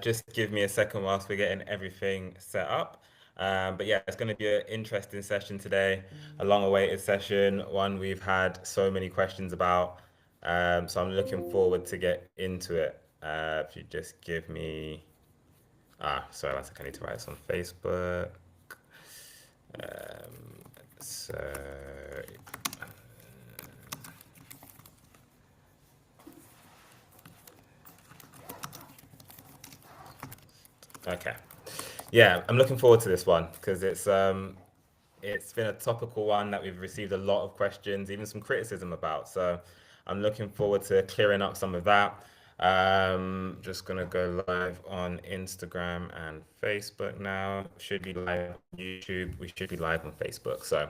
Just give me a second whilst we're getting everything set up. But yeah, it's going to be an interesting session today, a long-awaited session, one we've had so many questions about. So I'm looking forward to get into it. If you just give me, sorry, one second, I need to write this on Facebook. Um, so okay, yeah, I'm looking forward to this one because it's been a topical one that we've received a lot of questions, even some criticism about. So I'm looking forward to clearing up some of that. Just gonna go live on Instagram and Facebook now. Should be live on YouTube. We should be live on Facebook. So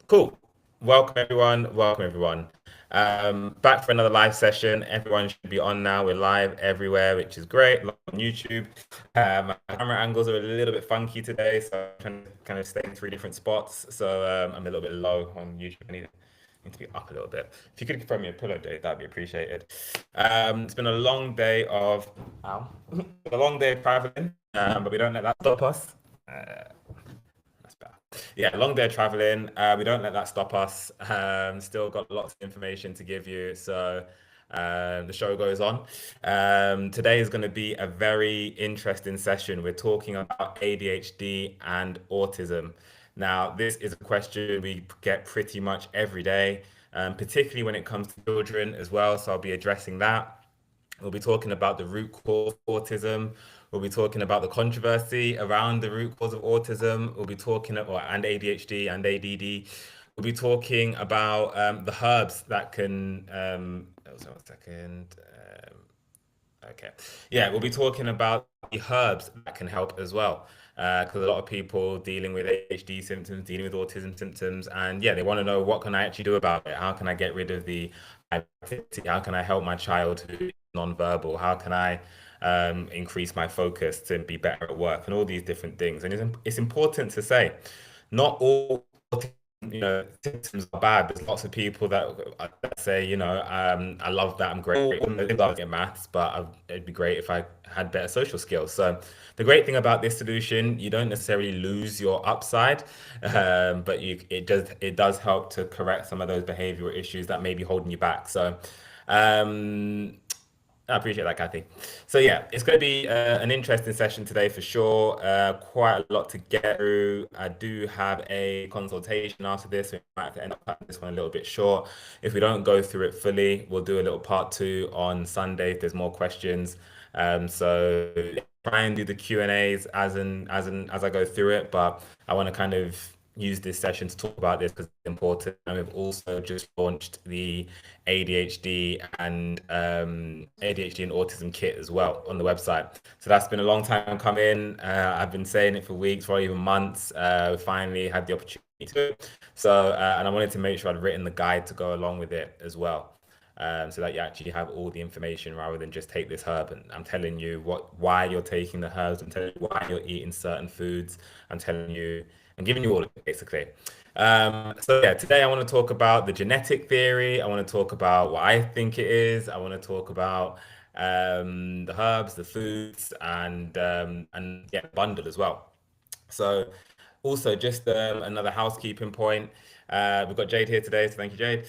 cool. Welcome everyone. Welcome everyone. Back for another live session. Everyone should be on now. We're live everywhere, which is great. Live on YouTube. My camera angles are a little bit funky today, so I'm trying to kind of stay in three different spots. So I'm a little bit low on YouTube. I need to be up a little bit. If you could throw me a pillow, Dave, that'd be appreciated. It's been a long day of, ow, a long day of traveling, but we don't let that stop us. That's better. Yeah, long day traveling. We don't let that stop us. Still got lots of information to give you. So the show goes on. Today is going to be a very interesting session. We're talking about ADHD and autism. Now, this is a question we get pretty much every day, particularly when it comes to children as well. So I'll be addressing that. We'll be talking about the root cause of autism. We'll be talking about the controversy around the root cause of autism. We'll be talking about and ADHD and ADD. We'll be talking about the herbs that can. So one second. Okay. Yeah, we'll be talking about the herbs that can help as well. Because a lot of people dealing with ADHD symptoms, dealing with autism symptoms, and yeah, they want to know what can I actually do about it? How can I get rid of the hyperactivity? How can I help my child who is nonverbal? How can I increase my focus to be better at work? And all these different things. And it's important to say, not all symptoms are bad. There's lots of people that say, I love that, I'm great. I love get maths, but it'd be great if I had better social skills. So the great thing about this solution, you don't necessarily lose your upside, but it does help to correct some of those behavioral issues that may be holding you back. So um, I appreciate that, Kathy. So yeah, it's going to be an interesting session today for sure. Quite a lot to get through. I do have a consultation after this. We might have to end up cutting this one a little bit short. If we don't go through it fully, we'll do a little part two on Sunday if there's more questions. So try and do the Q&As as I go through it, but I want to kind of use this session to talk about this because it's important. And we've also just launched the ADHD and autism kit as well on the website. So that's been a long time coming. I've been saying it for weeks, or even months. We finally had the opportunity to do it. So and I wanted to make sure I'd written the guide to go along with it as well. So that you actually have all the information rather than just take this herb. And I'm telling you why you're taking the herbs. I'm telling you why you're eating certain foods. I'm telling you, I'm giving you all of it basically. So yeah, today I want to talk about the genetic theory. I want to talk about what I think it is. I want to talk about the herbs, the foods, and yeah, bundle as well. So also, just another housekeeping point. We've got Jade here today, so thank you, Jade.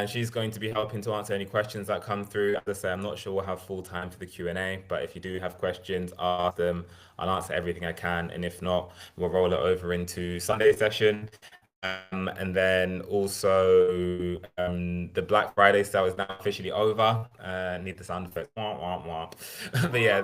She's going to be helping to answer any questions that come through. As I say, I'm not sure we'll have full time for the Q&A, but if you do have questions, ask them. I'll answer everything I can, and if not, we'll roll it over into Sunday session. And then also the Black Friday sale is now officially over. Need the sound effect. Wah, wah, wah. But yeah,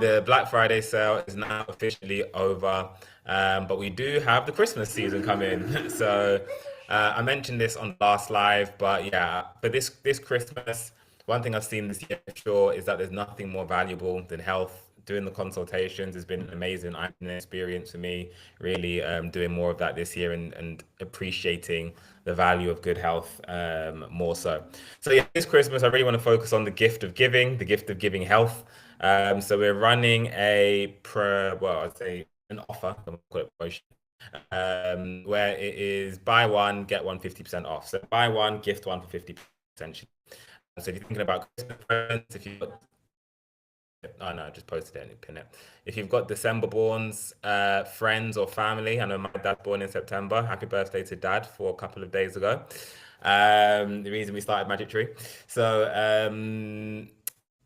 the Black Friday sale is now officially over. But we do have the Christmas season coming. So I mentioned this on the last live, but yeah, for this Christmas, one thing I've seen this year for sure is that there's nothing more valuable than health. Doing the consultations has been amazing. I've been an experience for me, really doing more of that this year and appreciating the value of good health more so. So yeah, this Christmas I really want to focus on the gift of giving health. So we're running I'd say an offer, I'm gonna call it promotion, where it is buy one, get one 50% off. So buy one, gift one for 50%. So if you're thinking about Christmas presents, if you Oh no, I just posted it and pin it. If you've got December borns, friends or family, I know my dad's born in September. Happy birthday to dad for a couple of days ago. The reason we started Magic Tree. So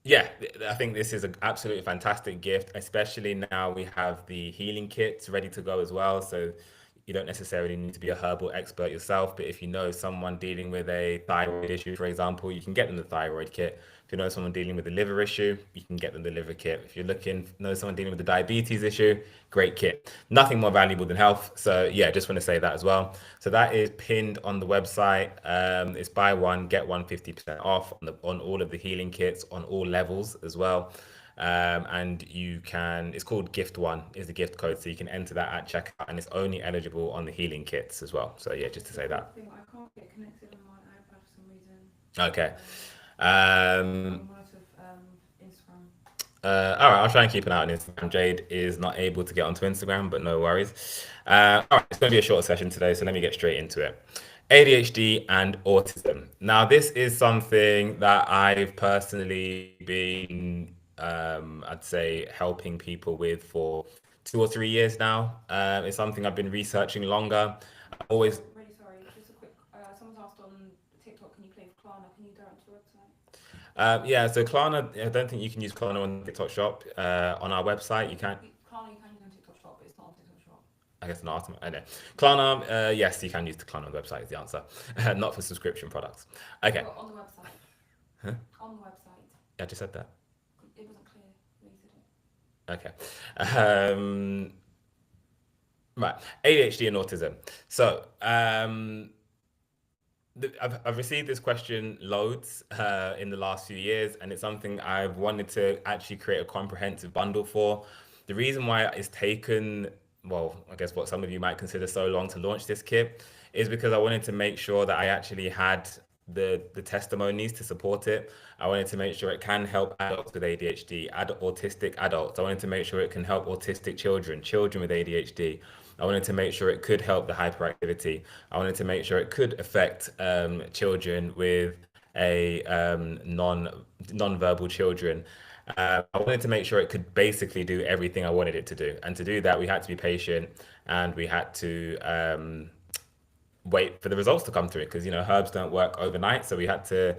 yeah, I think this is an absolutely fantastic gift, especially now we have the healing kits ready to go as well. So you don't necessarily need to be a herbal expert yourself, but if you know someone dealing with a thyroid issue, for example, you can get them the thyroid kit. If you know someone dealing with a liver issue, you can get them the liver kit. If you're looking, know someone dealing with a diabetes issue, great kit. Nothing more valuable than health. So yeah, just want to say that as well. So that is pinned on the website. It's buy one, get one 50% off on all of the healing kits on all levels as well. And you can, it's called Gift One is the gift code. So you can enter that at checkout and it's only eligible on the healing kits as well. So yeah, just to say that. Thing, I can't get connected on my iPad for some reason. Okay. I'm Um, on out of Instagram. all right, I'll try and keep an eye on Instagram. Jade is not able to get onto Instagram, but no worries. All right, it's going to be a short session today, so let me get straight into it. ADHD and autism. Now, this is something that I've personally been, I'd say, helping people with for 2 or 3 years now. It's something I've been researching longer. I always Really sorry. Just a quick. Someone's asked on TikTok, can you play for Klarna? Can you direct to the website? Yeah, so Klarna, I don't think you can use Klarna on the TikTok shop. On our website, you can. Klarna you can use on TikTok Shop, but it's not on TikTok Shop. I guess not. I know. Klarna, yes, you can use the Klarna website is the answer. Not for subscription products. Okay. Well, on the website. Huh? On the website. I just said that. It wasn't clear when you said it. Okay. Um, right. ADHD and autism. So, I've received this question loads in the last few years, and it's something I've wanted to actually create a comprehensive bundle for. The reason why it's taken, well, I guess what some of you might consider so long to launch this kit is because I wanted to make sure that I actually had the testimonies to support it. I wanted to make sure it can help adults with ADHD, autistic adults. I wanted to make sure it can help autistic children, children with ADHD. I wanted to make sure it could help the hyperactivity. I wanted to make sure it could affect children with a non-verbal children. I wanted to make sure it could basically do everything I wanted it to do. And to do that, we had to be patient and we had to wait for the results to come through because herbs don't work overnight. So we had to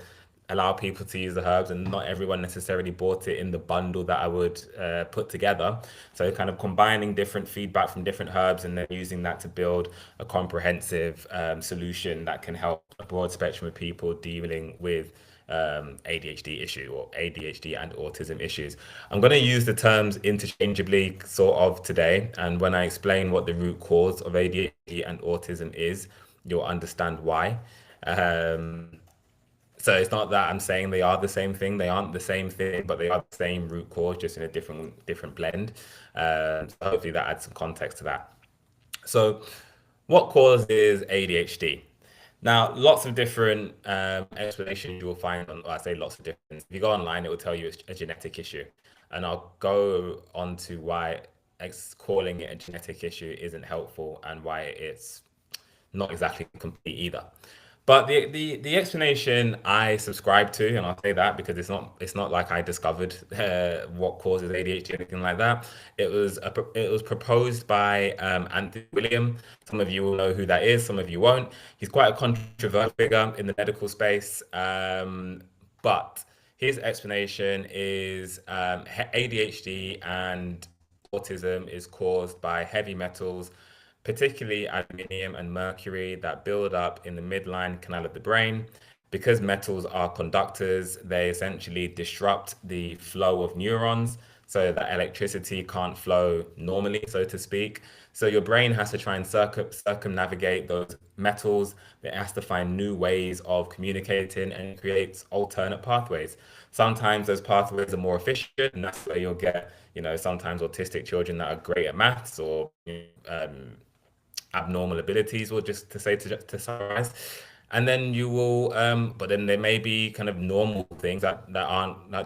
allow people to use the herbs, and not everyone necessarily bought it in the bundle that I would put together. So kind of combining different feedback from different herbs and then using that to build a comprehensive solution that can help a broad spectrum of people dealing with ADHD issue or ADHD and autism issues. I'm going to use the terms interchangeably sort of today, and when I explain what the root cause of ADHD and autism is, you'll understand why. Um, so it's not that I'm saying they are the same thing. They aren't the same thing, but they are the same root cause, just in a different blend. So hopefully that adds some context to that. So, what causes ADHD? Now, lots of different explanations you will find on. Well, I say lots of different. If you go online, it will tell you it's a genetic issue, and I'll go on to why calling it a genetic issue isn't helpful and why it's not exactly complete either. But the explanation I subscribe to, and I'll say that because it's not like I discovered what causes ADHD or anything like that. It was proposed by Anthony William. Some of you will know who that is. Some of you won't. He's quite a controversial figure in the medical space. But his explanation is ADHD and autism is caused by heavy metals, particularly aluminium and mercury, that build up in the midline canal of the brain. Because metals are conductors, they essentially disrupt the flow of neurons so that electricity can't flow normally, so to speak. So your brain has to try and circumnavigate those metals. It has to find new ways of communicating and creates alternate pathways. Sometimes those pathways are more efficient, and that's where you'll get, sometimes autistic children that are great at maths or abnormal abilities, or just to say to summarize. And then you will, but then there may be kind of normal things that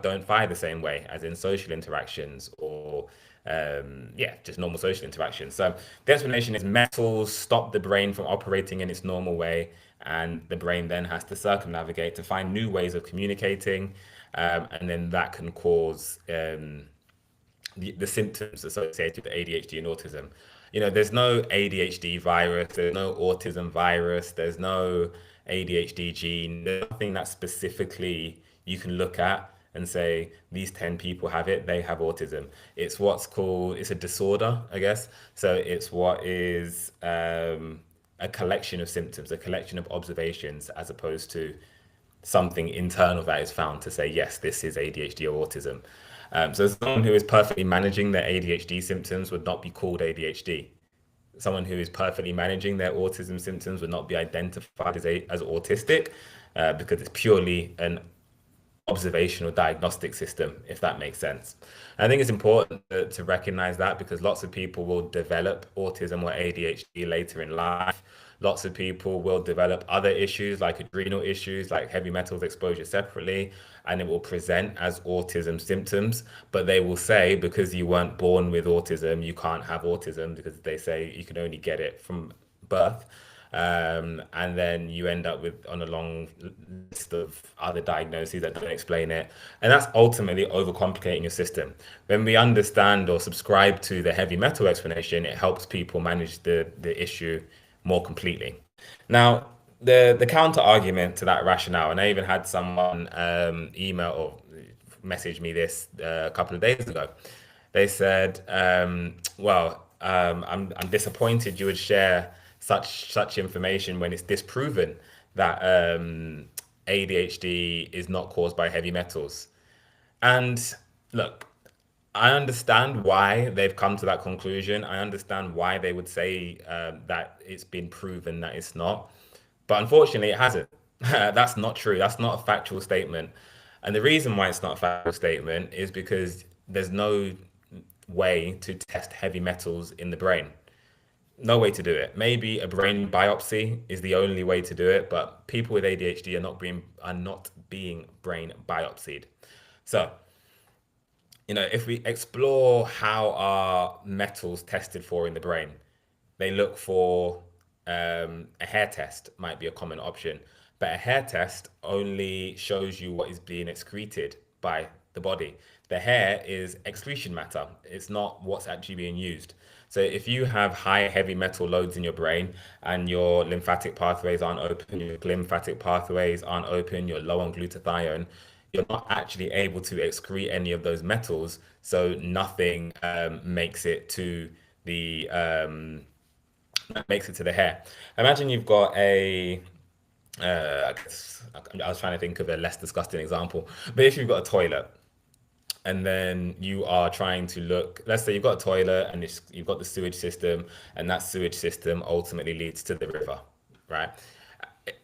don't fire the same way, as in social interactions or yeah, just normal social interactions. So the explanation is metals stop the brain from operating in its normal way, and the brain then has to circumnavigate to find new ways of communicating. and then that can cause the symptoms associated with ADHD and autism. There's no ADHD virus, there's no autism virus, there's no ADHD gene, there's nothing that specifically you can look at and say these 10 people have it, they have autism. It's a disorder, I guess. So it's what is a collection of symptoms, a collection of observations, as opposed to something internal that is found to say, yes, this is ADHD or autism. So someone who is perfectly managing their ADHD symptoms would not be called ADHD. Someone who is perfectly managing their autism symptoms would not be identified as autistic, because it's purely an observational diagnostic system, if that makes sense. I think it's important to recognize that, because lots of people will develop autism or ADHD later in life. Lots of people will develop other issues like adrenal issues, like heavy metals exposure separately, and it will present as autism symptoms. But they will say, because you weren't born with autism, you can't have autism, because they say you can only get it from birth. And then you end up with on a long list of other diagnoses that don't explain it, and that's ultimately overcomplicating your system. When we understand or subscribe to the heavy metal explanation, it helps people manage the issue more completely. Now, the counter argument to that rationale, and I even had someone email or message me this a couple of days ago. They said, I'm disappointed you would share such information when it's disproven that ADHD is not caused by heavy metals. And look, I understand why they've come to that conclusion. I understand why they would say that it's been proven that it's not. But unfortunately, it hasn't. That's not true. That's not a factual statement. And the reason why it's not a factual statement is because there's no way to test heavy metals in the brain. No way to do it. Maybe a brain biopsy is the only way to do it, but people with ADHD are not being brain biopsied. So, if we explore how are metals tested for in the brain, they look for a hair test might be a common option, but a hair test only shows you what is being excreted by the body. The hair is excretion matter. It's not what's actually being used. So if you have high heavy metal loads in your brain and your lymphatic pathways aren't open, your lymphatic pathways aren't open, you're low on glutathione, you're not actually able to excrete any of those metals. So nothing the makes it to the hair. Imagine you've got I was trying to think of a less disgusting example, but if you've got a toilet and then you are trying to look, let's say you've got a toilet and you've got the sewage system, and that sewage system ultimately leads to the river, right?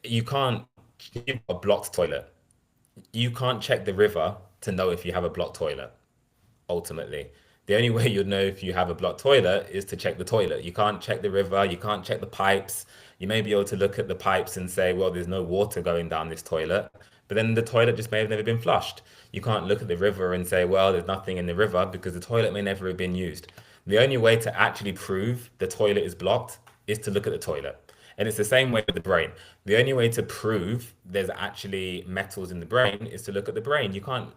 You can't, you've got a blocked toilet. You can't check the river to know if you have a blocked toilet, ultimately. The only way you'd know if you have a blocked toilet is to check the toilet. You can't check the river, you can't check the pipes. You may be able to look at the pipes and say, well, there's no water going down this toilet, but then the toilet just may have never been flushed. You can't look at the river and say, well, there's nothing in the river, because the toilet may never have been used. The only way to actually prove the toilet is blocked is to look at the toilet. And it's the same way with the brain. The only way to prove there's actually metals in the brain is to look at the brain. You can't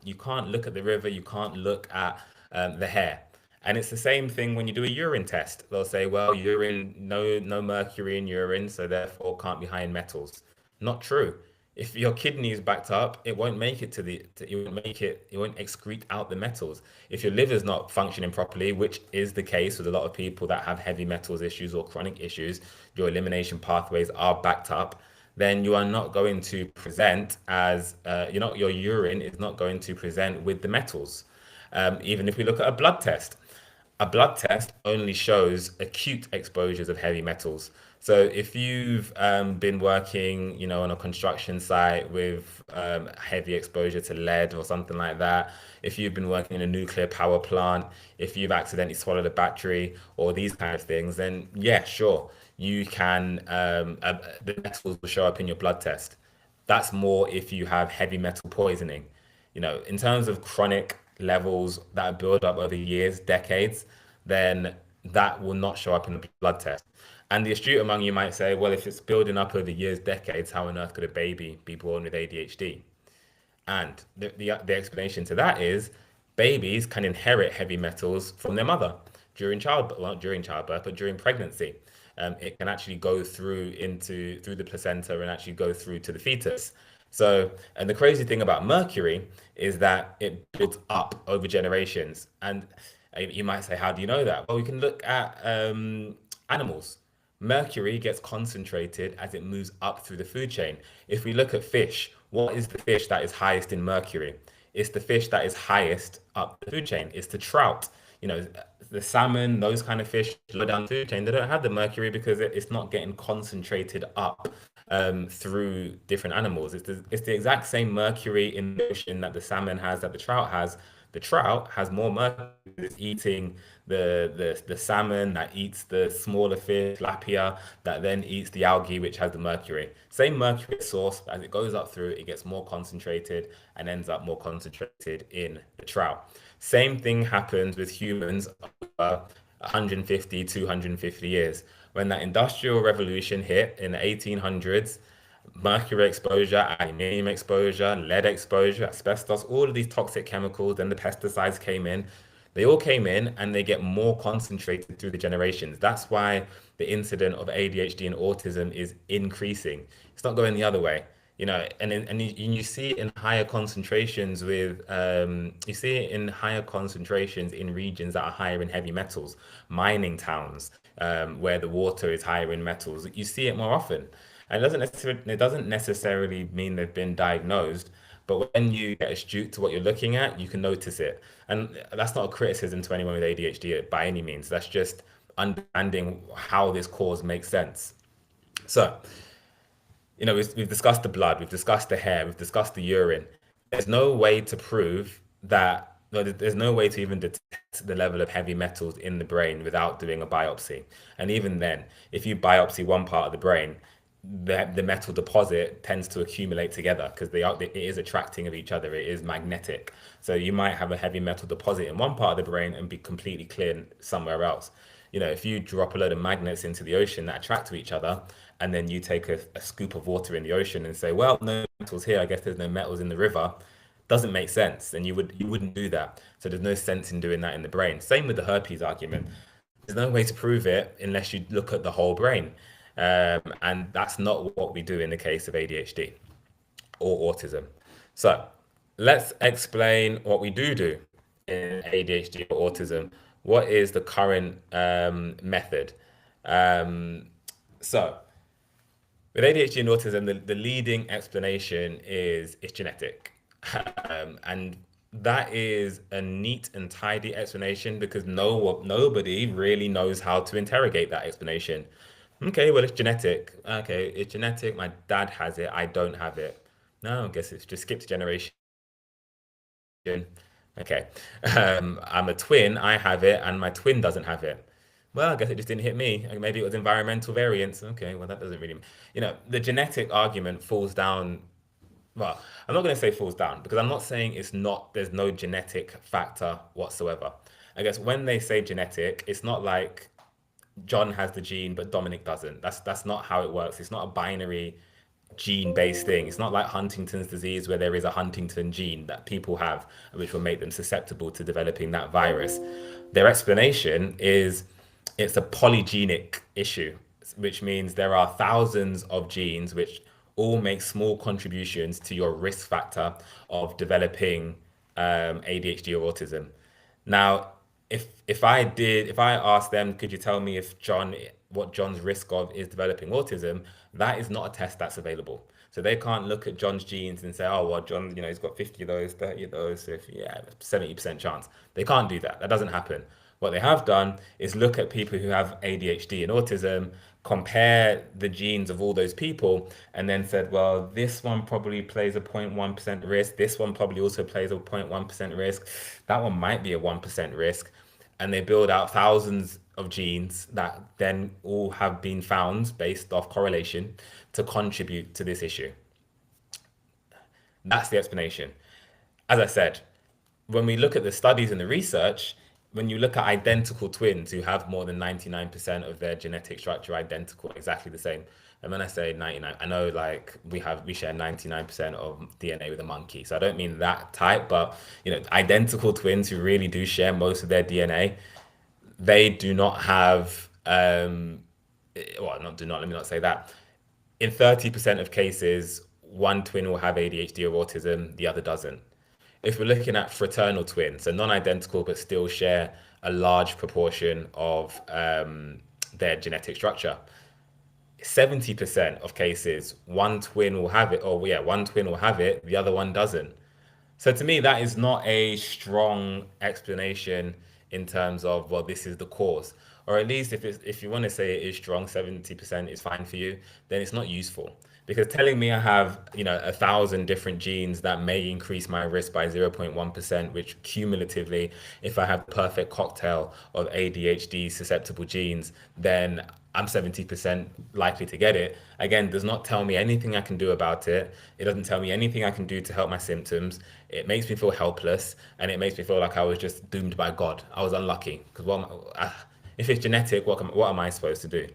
look at the river. You can't look at the hair. And it's the same thing when you do a urine test. They'll say, well, urine, no mercury in urine, so therefore can't be high in metals. Not true. If your kidney is backed up, it won't make it it won't make it, it won't excrete out the metals. If your liver's not functioning properly, which is the case with a lot of people that have heavy metals issues or chronic issues, your elimination pathways are backed up, then you are not going to present as, your urine is not going to present with the metals. Even if we look at a blood test only shows acute exposures of heavy metals. So if you've been working, on a construction site with heavy exposure to lead or something like that, if you've been working in a nuclear power plant, if you've accidentally swallowed a battery or these kind of things, then yeah, sure, you can, the metals will show up in your blood test. That's more if you have heavy metal poisoning. In terms of chronic levels that build up over years, decades, then that will not show up in the blood test. And the astute among you might say, well, if it's building up over years, decades, how on earth could a baby be born with ADHD? And the explanation to that is babies can inherit heavy metals from their mother during childbirth, well, not during childbirth, but during pregnancy. It can actually go through the placenta and actually go through to the fetus. So, and the crazy thing about mercury is that it builds up over generations. And you might say, how do you know that? Well, we can look at animals. Mercury gets concentrated as it moves up through the food chain. If we look at fish, what is the fish that is highest in mercury? It's the fish that is highest up the food chain. It's the trout. You know, the salmon, those kind of fish low down the food chain, they don't have the mercury because it's not getting concentrated up through different animals. It's the exact same mercury in the ocean that the salmon has, that the trout has. The trout has more mercury. It's eating the salmon that eats the smaller fish, tilapia, that then eats the algae, which has the mercury. Same mercury source, as it goes up through, it gets more concentrated and ends up more concentrated in the trout. Same thing happens with humans over 150, 250 years. When that industrial revolution hit in the 1800s, mercury exposure, aluminium exposure, lead exposure, asbestos, all of these toxic chemicals, then the pesticides came in. They all came in and they get more concentrated through the generations. That's why the incident of ADHD and autism is increasing. It's not going the other way. You know, and you see it in higher concentrations you see it in higher concentrations in regions that are higher in heavy metals, mining towns, where the water is higher in metals. You see it more often. And it doesn't necessarily mean they've been diagnosed, but when you get astute to what you're looking at, you can notice it. And that's not a criticism to anyone with ADHD by any means. That's just understanding how this cause makes sense. So, we've discussed the blood, we've discussed the hair, we've discussed the urine. There's no way to prove that, no, there's no way to even detect the level of heavy metals in the brain without doing a biopsy. And even then, if you biopsy one part of the brain, the metal deposit tends to accumulate together because it is attracting of each other. It is magnetic. So you might have a heavy metal deposit in one part of the brain and be completely clear somewhere else. If you drop a load of magnets into the ocean that attract to each other, and then you take a scoop of water in the ocean and say, well, no metals here, I guess there's no metals in the river, doesn't make sense. And you wouldn't do that. So there's no sense in doing that in the brain. Same with the herpes argument. There's no way to prove it unless you look at the whole brain. And that's not what we do in the case of ADHD or autism. So let's explain what we do in ADHD or autism. What is the current method? Um, so with ADHD and autism, the leading explanation is it's genetic. And that is a neat and tidy explanation because nobody really knows how to interrogate that explanation. Okay, well, it's genetic. Okay, it's genetic. My dad has it. I don't have it. No, I guess it's just skipped a generation. Okay. I'm a twin. I have it, and my twin doesn't have it. Well, I guess it just didn't hit me. Maybe it was environmental variance. Okay, well, that doesn't really, the genetic argument falls down. Well, I'm not going to say falls down because I'm not saying there's no genetic factor whatsoever. I guess when they say genetic, it's not like John has the gene, but Dominic doesn't. That's not how it works. It's not a binary gene-based thing. It's not like Huntington's disease where there is a Huntington gene that people have, which will make them susceptible to developing that virus. Their explanation is it's a polygenic issue, which means there are thousands of genes which all make small contributions to your risk factor of developing ADHD or autism. Now, if I asked them, could you tell me what John's risk of is developing autism? That is not a test that's available. So they can't look at John's genes and say, oh well, John, he's got 50 of those, 30 of those, so if, yeah, 70% chance. They can't do that. That doesn't happen. What they have done is look at people who have ADHD and autism, compare the genes of all those people, and then said, well, this one probably plays a 0.1% risk. This one probably also plays a 0.1% risk. That one might be a 1% risk. And they build out thousands of genes that then all have been found based off correlation to contribute to this issue. That's the explanation. As I said, when we look at the studies and the research, when you look at identical twins who have more than 99% of their genetic structure identical, exactly the same, And when I say 99, I know like we share 99% of DNA with a monkey. So I don't mean that type, but identical twins who really do share most of their DNA, they do not have well, not do not, let me not say that. In 30% of cases, one twin will have ADHD or autism, the other doesn't. If we're looking at fraternal twins, so non-identical but still share a large proportion of their genetic structure, 70% of cases, one twin will have it, or yeah, one twin will have it, the other one doesn't. So to me, that is not a strong explanation in terms of, well, this is the cause. Or at least if you want to say it is strong, 70% is fine for you, then it's not useful. Because telling me I have, 1,000 different genes that may increase my risk by 0.1%, which cumulatively, if I have the perfect cocktail of ADHD susceptible genes, then I'm 70% likely to get it. Again, does not tell me anything I can do about it. It doesn't tell me anything I can do to help my symptoms. It makes me feel helpless, and it makes me feel like I was just doomed by God. I was unlucky because if it's genetic, what am I supposed to do?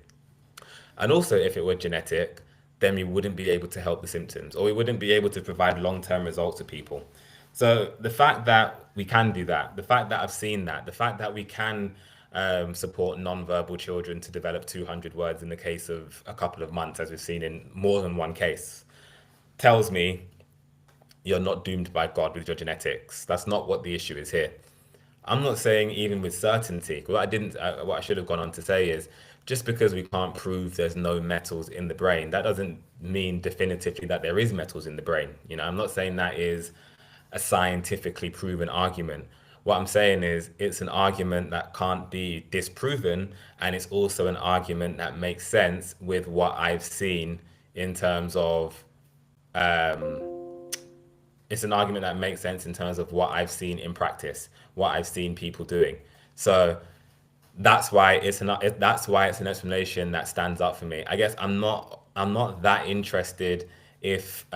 And also, if it were genetic, then we wouldn't be able to help the symptoms, or we wouldn't be able to provide long-term results to people. So the fact that we can do that, the fact that I've seen that, the fact that we can support non-verbal children to develop 200 words in the case of a couple of months, as we've seen in more than one case, tells me you're not doomed by God with your genetics. That's not what the issue is here. I'm not saying even with certainty. What I should have gone on to say is just because we can't prove there's no metals in the brain, that doesn't mean definitively that there is metals in the brain. I'm not saying that is a scientifically proven argument. What I'm saying is it's an argument that can't be disproven, and it's also an argument that makes sense with what I've seen in terms of it's an argument that makes sense in terms of what I've seen in practice, what I've seen people doing. So that's why it's an explanation that stands up for me. I guess I'm not that interested if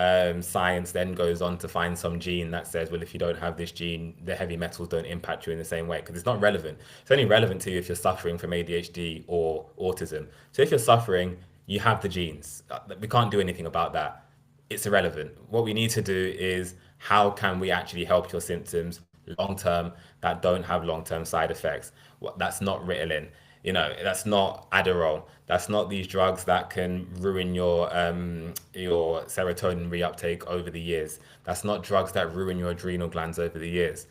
science then goes on to find some gene that says, well, if you don't have this gene, the heavy metals don't impact you in the same way, because it's not relevant. It's only relevant to you if you're suffering from ADHD or autism. So if you're suffering, you have the genes. We can't do anything about that. It's irrelevant. What we need to do is how can we actually help your symptoms long term that don't have long term side effects? That's not Ritalin. That's not Adderall. That's not these drugs that can ruin your serotonin reuptake over the years. That's not drugs that ruin your adrenal glands over the years.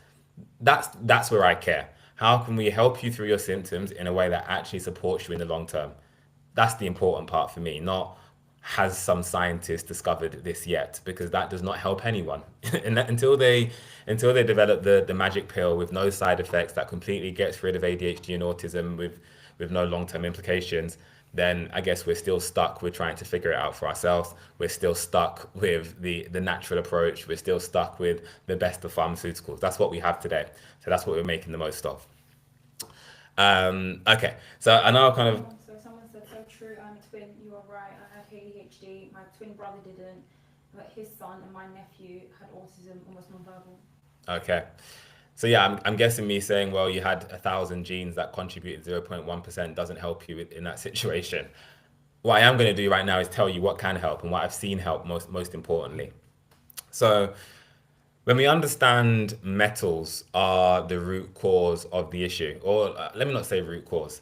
That's where I care. How can we help you through your symptoms in a way that actually supports you in the long term? That's the important part for me, not has some scientist discovered this yet, because that does not help anyone. And until they develop the magic pill with no side effects that completely gets rid of ADHD and autism with no long-term implications, then I guess we're still stuck with trying to figure it out for ourselves. We're still stuck with the natural approach. We're still stuck with the best of pharmaceuticals. That's what we have today. So that's what we're making the most of. Okay, so I know kind of Someone said, so true, I'm a twin, you are right, I had ADHD, my twin brother didn't, but his son and my nephew had autism, almost non-verbal. okay. So yeah, I'm guessing me saying, well, you had 1,000 genes that contributed 0.1% doesn't help you in that situation. What I am going to do right now is tell you what can help and what I've seen help most importantly. So when we understand metals are the root cause of the issue, or let me not say root cause.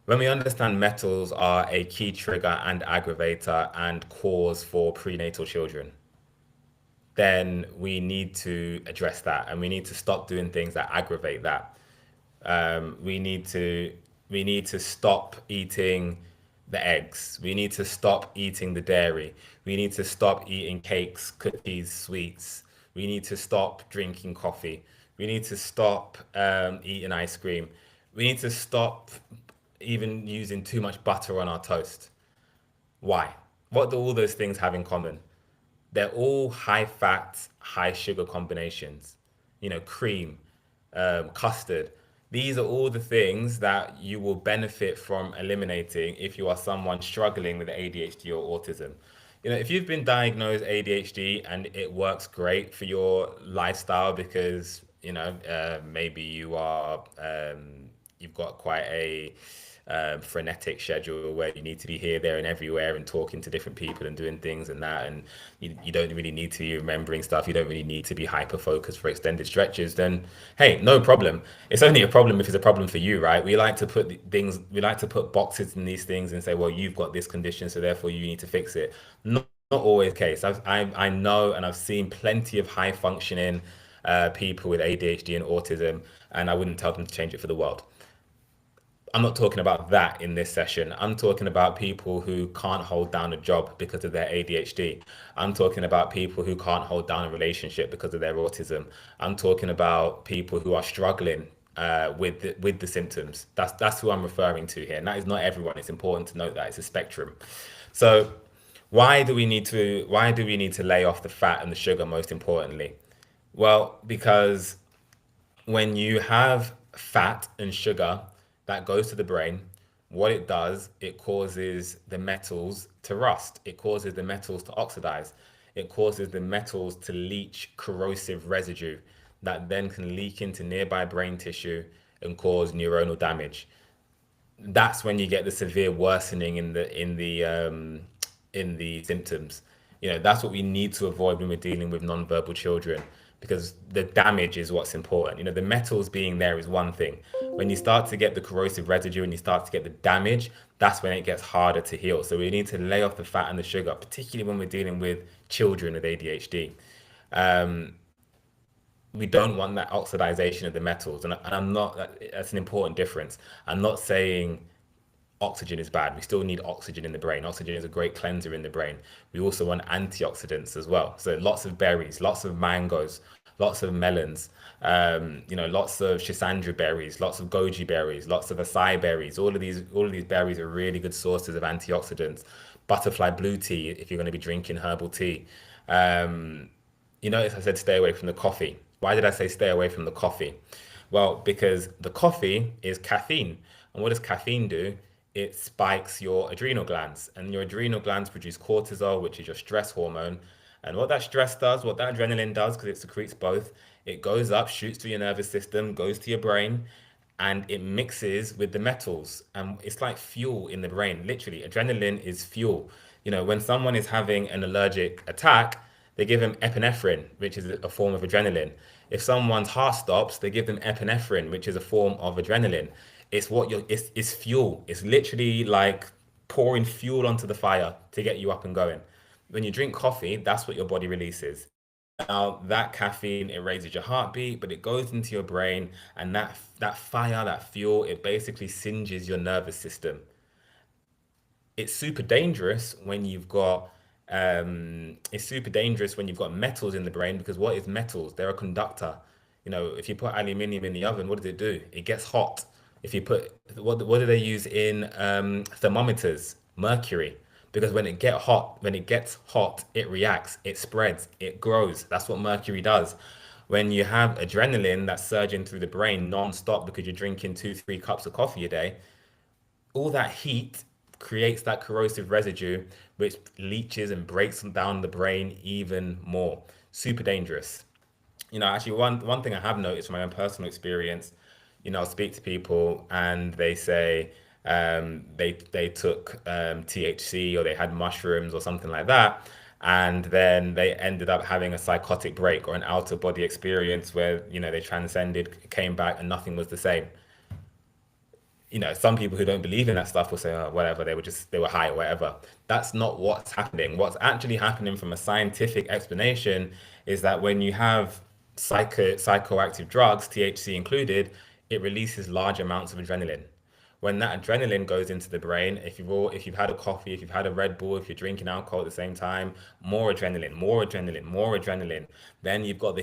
When we understand metals are a key trigger and aggravator and cause for prenatal children, then we need to address that, and we need to stop doing things that aggravate that. We need to stop eating the eggs. We need to stop eating the dairy. We need to stop eating cakes, cookies, sweets. We need to stop drinking coffee. We need to stop eating ice cream. We need to stop even using too much butter on our toast. Why? What do all those things have in common? They're all high fat, high sugar combinations. Cream, custard. These are all the things that you will benefit from eliminating if you are someone struggling with ADHD or autism. If you've been diagnosed ADHD and it works great for your lifestyle because, maybe you've got quite frenetic schedule where you need to be here, there, and everywhere, and talking to different people and doing things and that, and you don't really need to be remembering stuff. You don't really need to be hyper focused for extended stretches. Then, hey, no problem. It's only a problem if it's a problem for you, right? We like to put things, we like to put boxes in these things and say, well, you've got this condition, so therefore you need to fix it. Not always the case. I know and I've seen plenty of high functioning people with ADHD and autism, and I wouldn't tell them to change it for the world. I'm not talking about that in this session. I'm talking about people who can't hold down a job because of their ADHD. I'm talking about people who can't hold down a relationship because of their autism. I'm talking about people who are struggling with the symptoms. That's who I'm referring to here. And that is not everyone. It's important to note that it's a spectrum. So why do we need to lay off the fat and the sugar most importantly? Well, because when you have fat and sugar that goes to the brain, what it does, it causes the metals to rust. It causes the metals to oxidize. It causes the metals to leach corrosive residue that then can leak into nearby brain tissue and cause neuronal damage. That's when you get the severe worsening in the symptoms. That's what we need to avoid when we're dealing with non-verbal children, because the damage is what's important. The metals being there is one thing. When you start to get the corrosive residue and you start to get the damage, that's when it gets harder to heal. So we need to lay off the fat and the sugar, particularly when we're dealing with children with ADHD. Um, we don't want that oxidization of the metals, and I'm not. That's an important difference. I'm not saying oxygen is bad. We still need oxygen in the brain. Oxygen is a great cleanser in the brain. We also want antioxidants as well. So lots of berries, lots of mangoes, lots of melons, lots of schisandra berries, lots of goji berries, lots of acai berries. All of these berries are really good sources of antioxidants. Butterfly blue tea, if you're going to be drinking herbal tea. Um, you notice I said stay away from the coffee. Why did I say stay away from the coffee? Well, because the coffee is caffeine. And what does caffeine do? It spikes your adrenal glands, and your adrenal glands produce cortisol, which is your stress hormone. And what that stress does, what that adrenaline does, because it secretes both, it goes up, shoots through your nervous system, goes to your brain, and it mixes with the metals. And it's like fuel in the brain. Literally, adrenaline is fuel. When someone is having an allergic attack, they give them epinephrine, which is a form of adrenaline. If someone's heart stops, they give them epinephrine, which is a form of adrenaline. It's fuel. It's literally like pouring fuel onto the fire to get you up and going. When you drink coffee, that's what your body releases. Now, that caffeine, it raises your heartbeat, but it goes into your brain, and that fire, that fuel, it basically singes your nervous system. It's super dangerous when you've got metals in the brain, because what is metals? They're a conductor. If you put aluminium in the oven, what does it do? It gets hot. If you put what do they use in thermometers? Mercury. Because when it gets hot, it reacts, it spreads, it grows. That's what mercury does. When you have adrenaline that's surging through the brain non-stop because you're drinking 2, 3 cups of coffee a day, all that heat creates that corrosive residue, which leaches and breaks down the brain even more. Super dangerous. Actually, one thing I have noticed from my own personal experience, I'll speak to people and they say they took THC, or they had mushrooms or something like that, and then they ended up having a psychotic break or an out of body experience where they transcended, came back, and nothing was the same. Some people who don't believe in that stuff will say, oh, whatever, they were high or whatever. That's not what's happening. What's actually happening from a scientific explanation is that when you have psychoactive drugs, THC included, it releases large amounts of adrenaline. When that adrenaline goes into the brain, if you've had a coffee, if you've had a Red Bull, if you're drinking alcohol at the same time, more adrenaline, more adrenaline, more adrenaline. Then you've got the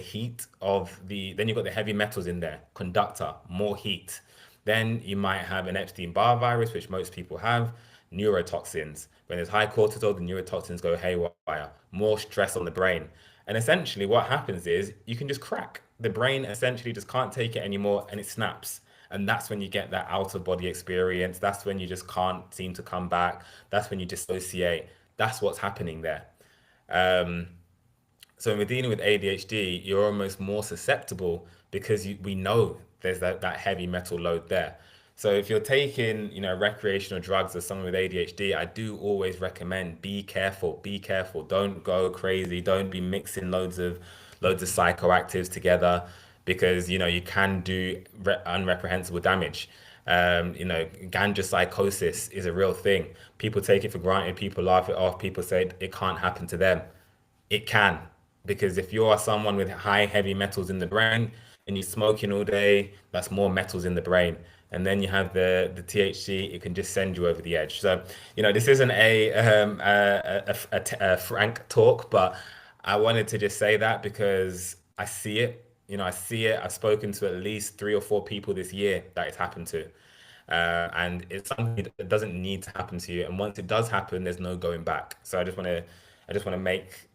heavy metals in there, conductor, more heat. Then you might have an Epstein-Barr virus, which most people have, neurotoxins. When there's high cortisol, the neurotoxins go haywire, more stress on the brain. And essentially what happens is you can just crack. The brain essentially just can't take it anymore, and it snaps. And that's when you get that out of body experience. That's when you just can't seem to come back. That's when you dissociate. That's what's happening there. Um, so when we're dealing with ADHD, you're almost more susceptible because we know there's that heavy metal load there. So if you're taking, recreational drugs as someone with ADHD, I do always recommend be careful, be careful. Don't go crazy. Don't be mixing loads of psychoactives together because you can do unreprehensible damage. Ganja psychosis is a real thing. People take it for granted. People laugh it off. People say it can't happen to them. It can, because if you are someone with high heavy metals in the brain and you're smoking all day, that's more metals in the brain. And then you have the THC, it can just send you over the edge. So, this isn't a frank talk, but I wanted to just say that because I see it. I see it. I've spoken to at least 3 or 4 people this year that it's happened to. And it's something that doesn't need to happen to you. And once it does happen, there's no going back. So I just want to make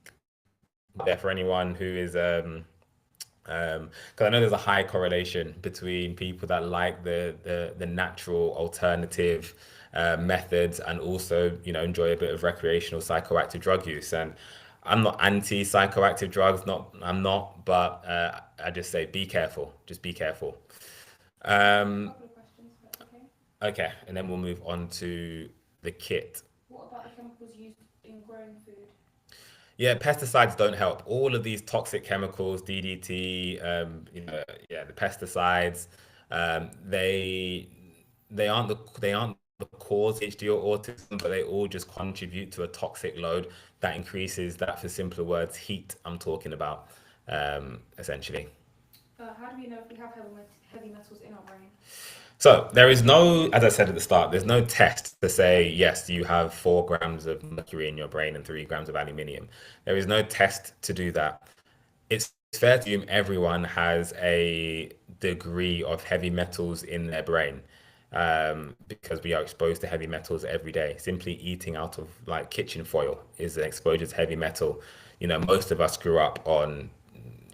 there for anyone who is because I know there's a high correlation between people that like the natural alternative methods and also enjoy a bit of recreational psychoactive drug use. And I'm not anti psychoactive drugs, not I'm not, but I just say be careful, just be careful. I have a Um, couple of questions, if that's okay. okay, and then we'll move on to the kit. What about the chemicals used in growing food? Yeah, pesticides don't help. All of these toxic chemicals, DDT, yeah, the pesticides, they aren't the cause of HD or autism, but they all just contribute to a toxic load that increases that, for simpler words, heat I'm talking about, essentially. How do we know if we have heavy metals in our brain? So there is no, as I said at the start, there's no test to say, yes, you have 4 grams of mercury in your brain and 3 grams of aluminium. There is no test to do that. It's fair to assume everyone has a degree of heavy metals in their brain, because we are exposed to heavy metals every day. Simply eating out of like kitchen foil is an exposure to heavy metal. Most of us grew up on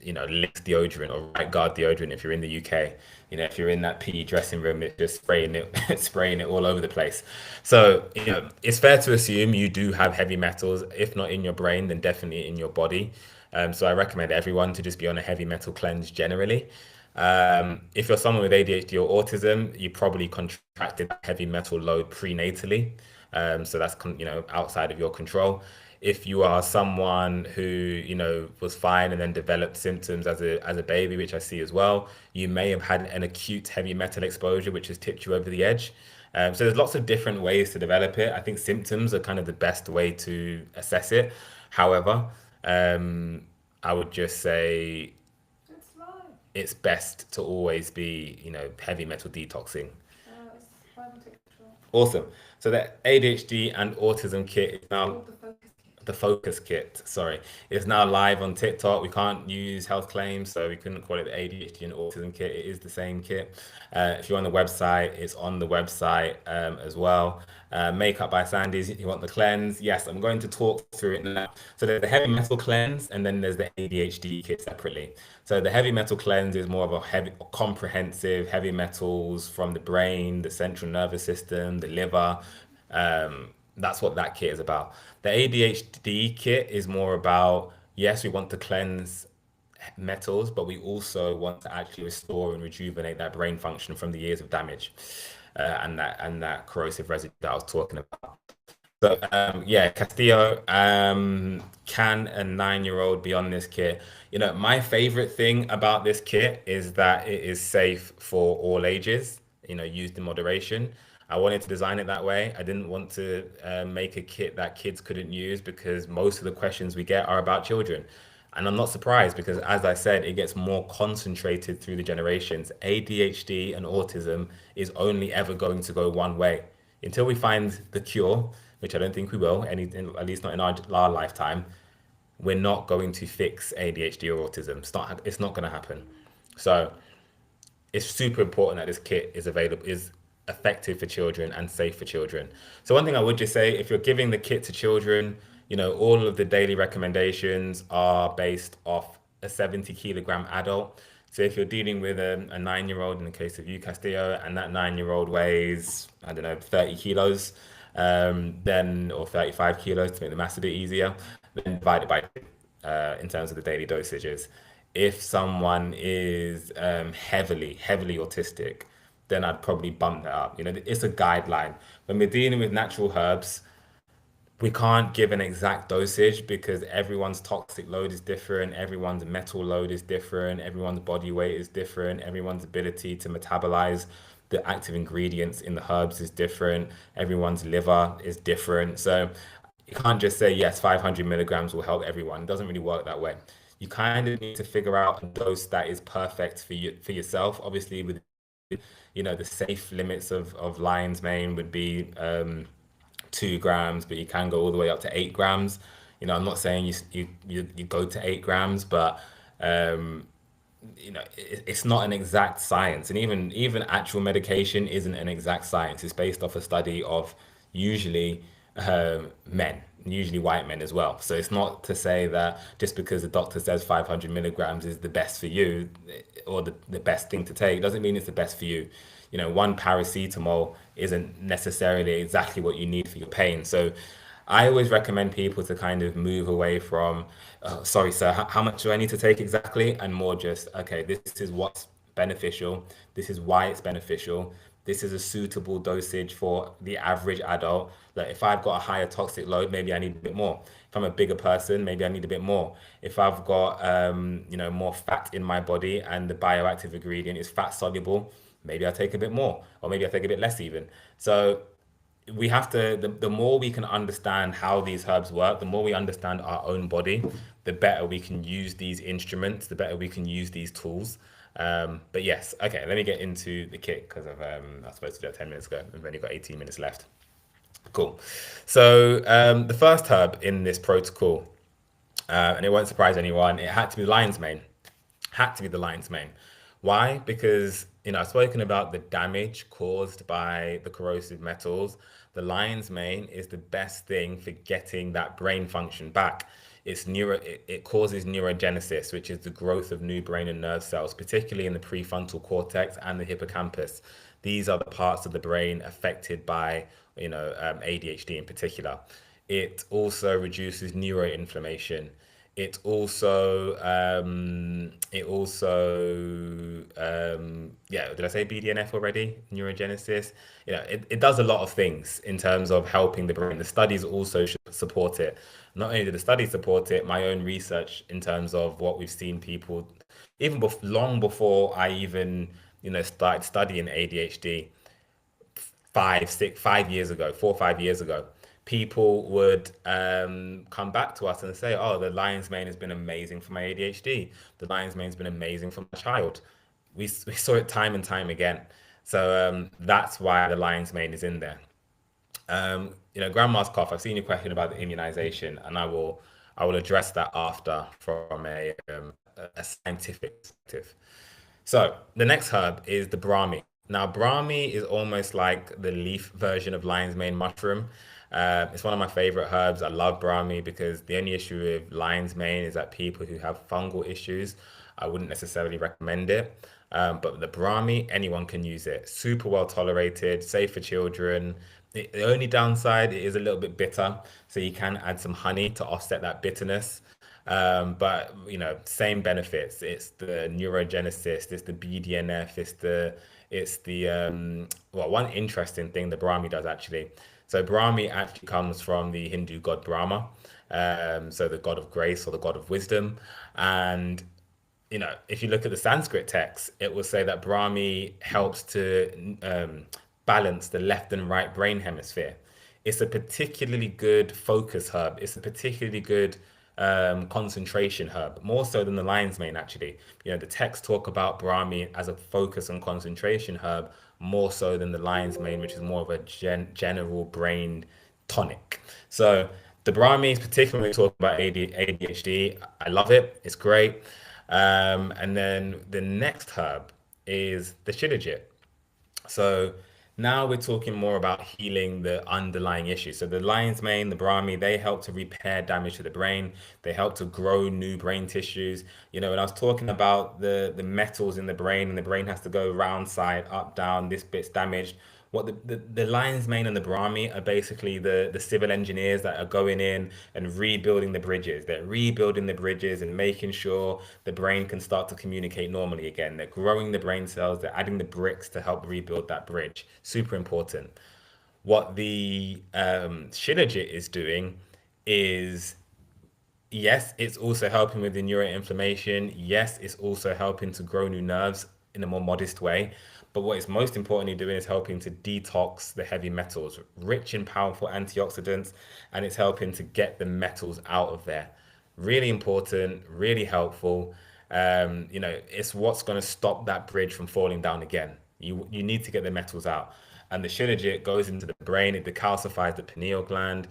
Lynx deodorant or right guard deodorant if you're in the UK. If you're in that PE dressing room, it's just spraying it, spraying it all over the place. So, it's fair to assume you do have heavy metals, if not in your brain, then definitely in your body. So I recommend everyone to just be on a heavy metal cleanse generally. If you're someone with ADHD or autism, you probably contracted heavy metal load prenatally. So that's outside of your control. If you are someone who was fine and then developed symptoms as a baby, which I see as well, you may have had an acute heavy metal exposure, which has tipped you over the edge. So there's lots of different ways to develop it. I think symptoms are kind of the best way to assess it. However, um, I would just say It's live. it's best to always be, heavy metal detoxing. It's live on TikTok. Awesome. So the ADHD and autism kit is It's now called the Focus Kit. the focus kit, sorry, is now live on TikTok. We can't use health claims, so we couldn't call it the ADHD and autism kit. It is the same kit. If you're on the website, it's on the website as well. Makeup by Sandy's. If you want the cleanse, yes, I'm going to talk through it now. So there's the heavy metal cleanse, and then there's the ADHD kit separately. So the heavy metal cleanse is more of a heavy, comprehensive heavy metals from the brain, the central nervous system, the liver. That's what that kit is about. The ADHD kit is more about, yes, we want to cleanse metals, but we also want to actually restore and rejuvenate that brain function from the years of damage, and that corrosive residue that I was talking about. So yeah, Castillo, can a 9-year-old be on this kit? My favorite thing about this kit is that it is safe for all ages, used in moderation. I wanted to design it that way. I didn't want to make a kit that kids couldn't use because most of the questions we get are about children. And I'm not surprised because, as I said, it gets more concentrated through the generations. ADHD and autism is only ever going to go one way. Until we find the cure, which I don't think we will, at least not in our lifetime, we're not going to fix ADHD or autism. It's not going to happen. So it's super important that this kit is available, is effective for children and safe for children. So one thing I would just say, if you're giving the kit to children, all of the daily recommendations are based off a 70-kilogram adult. So if you're dealing with a 9-year-old, in the case of you, Castillo, and that 9-year-old weighs, I don't know, 30 kilos, then, or 35 kilos to make the math a bit easier, then divide it by two, in terms of the daily dosages. If someone is heavily autistic, then I'd probably bump that up. It's a guideline. When we're dealing with natural herbs, we can't give an exact dosage because everyone's toxic load is different, everyone's metal load is different, everyone's body weight is different, everyone's ability to metabolize the active ingredients in the herbs is different, everyone's liver is different. So you can't just say, yes, 500 milligrams will help everyone. It doesn't really work that way. You kind of need to figure out a dose that is perfect for you, for yourself. Obviously, with the safe limits of lion's mane would be 2 grams, but you can go all the way up to 8 grams. I'm not saying you go to 8 grams, but um, it's not an exact science, and even actual medication isn't an exact science. It's based off a study of usually men, usually white men as well. So it's not to say that just because the doctor says 500 milligrams is the best for you or the best thing to take doesn't mean it's the best for you. One paracetamol isn't necessarily exactly what you need for your pain. So I always recommend people to kind of move away from, sorry, sir, how much do I need to take exactly? And more just, okay, this is what's beneficial. This is why it's beneficial. This is a suitable dosage for the average adult. Like if I've got a higher toxic load, maybe I need a bit more. If I'm a bigger person, maybe I need a bit more. If I've got, more fat in my body and the bioactive ingredient is fat soluble, maybe I take a bit more, or maybe I take a bit less even. So we have to the more we can understand how these herbs work, the more we understand our own body, the better we can use these instruments, the better we can use these tools. But yes, okay, let me get into the kit because I was supposed to do that 10 minutes ago. We've only got 18 minutes left. Cool. So the first herb in this protocol, and it won't surprise anyone, it had to be lion's mane. Had to be the lion's mane. Why? Because I've spoken about the damage caused by the corrosive metals. The lion's mane is the best thing for getting that brain function back. It causes neurogenesis, which is the growth of new brain and nerve cells, particularly in the prefrontal cortex and the hippocampus. These are the parts of the brain affected by ADHD in particular. It also reduces neuroinflammation. Yeah, did I say BDNF already? Neurogenesis. It does a lot of things in terms of helping the brain. The studies also should support it. Not only do the studies support it, my own research in terms of what we've seen people, even long before I even, started studying ADHD, 5 years ago, 4 or 5 years ago, people would come back to us and say, "Oh, the lion's mane has been amazing for my ADHD. The lion's mane's been amazing for my child." We saw it time and time again. So that's why the lion's mane is in there. Grandma's cough. I've seen your question about the immunization, and I will address that after from a scientific perspective. So the next herb is the Brahmi. Now, Brahmi is almost like the leaf version of lion's mane mushroom. It's one of my favorite herbs. I love Brahmi because the only issue with lion's mane is that people who have fungal issues, I wouldn't necessarily recommend it. But the Brahmi, anyone can use it. Super well tolerated, safe for children. The only downside, it is a little bit bitter, so you can add some honey to offset that bitterness. But same benefits. It's the neurogenesis, it's the BDNF, well, one interesting thing the Brahmi does actually. So Brahmi actually comes from the Hindu god Brahma, so the god of grace or the god of wisdom. And if you look at the Sanskrit text, it will say that Brahmi helps to balance the left and right brain hemisphere. It's a particularly good focus herb. It's a particularly good concentration herb, more so than the lion's mane, actually. The texts talk about Brahmi as a focus and concentration herb, more so than the lion's mane, which is more of a general brain tonic. So the Brahmi is particularly talking about ADHD. I love it. It's great. And then the next herb is the Shilajit. So now we're talking more about healing the underlying issue. So the lion's mane, the Brahmi, they help to repair damage to the brain. They help to grow new brain tissues. When I was talking about the metals in the brain, and the brain has to go round, side, up, down, this bit's damaged. what the lion's mane and the brahmi are basically the civil engineers that are going in and rebuilding the bridges. They're rebuilding the bridges and making sure the brain can start to communicate normally again. They're growing the brain cells, they're adding the bricks to help rebuild that bridge. Super important. What the shilajit is doing is, yes, it's also helping with the neuroinflammation. Yes, it's also helping to grow new nerves in a more modest way. But what it's most importantly doing is helping to detox the heavy metals, rich in powerful antioxidants, and it's helping to get the metals out of there. Really important, really helpful. It's what's going to stop that bridge from falling down again. You need to get the metals out, and the shilajit goes into the brain. It decalcifies the pineal gland.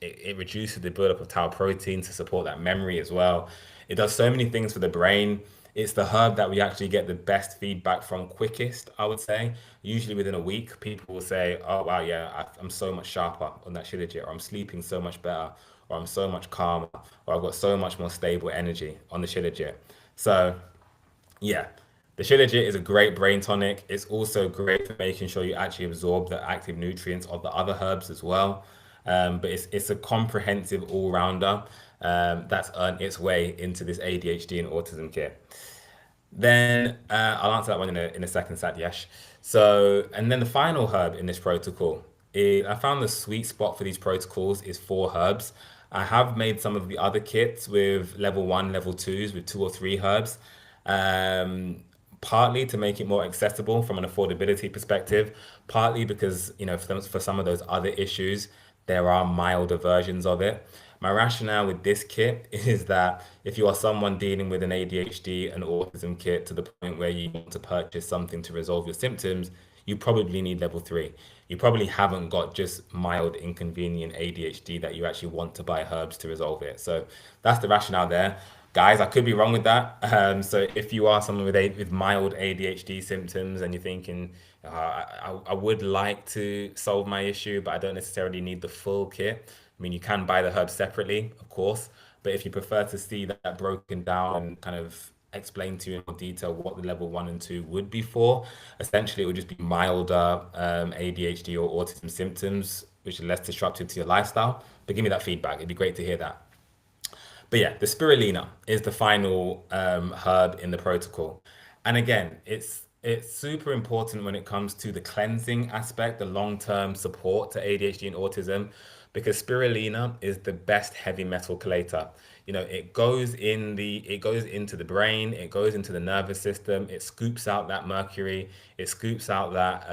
It reduces the buildup of tau protein to support that memory as well. It does so many things for the brain. It's the herb that we actually get the best feedback from quickest, I would say. Usually within a week, people will say, "Oh wow, yeah, I'm so much sharper on that shilajit," or "I'm sleeping so much better," or "I'm so much calmer," or "I've got so much more stable energy on the shilajit." So yeah, the Shilajit is a great brain tonic. It's also great for making sure you actually absorb the active nutrients of the other herbs as well. But it's a comprehensive all rounder that's earned its way into this ADHD and autism kit. Then I'll answer that one in a second, Satyash. So, and then the final herb in this protocol is I found the sweet spot for these protocols is 4 herbs. I have made some of the other kits with level one, level twos with 2 or 3 herbs, um, partly to make it more accessible from an affordability perspective, partly because for some of those other issues, there are milder versions of it. My rationale with this kit is that if you are someone dealing with an ADHD and autism kit to the point where you want to purchase something to resolve your symptoms, you probably need level three. You probably haven't got just mild inconvenient ADHD that you actually want to buy herbs to resolve it. So that's the rationale there. Guys, I could be wrong with that. So if you are someone with mild ADHD symptoms and you're thinking, I would like to solve my issue, but I don't necessarily need the full kit. I mean, you can buy the herbs separately, of course, but if you prefer to see that broken down and kind of explain to you in more detail what the level one and two would be for, essentially it would just be milder ADHD or autism symptoms, which are less disruptive to your lifestyle. But give me that feedback. It'd be great to hear that. But yeah, the spirulina is the final herb in the protocol. And again, it's super important when it comes to the cleansing aspect, the long-term support to ADHD and autism, because spirulina is the best heavy metal chelator. It goes into the brain, it goes into the nervous system, it scoops out that mercury, it scoops out that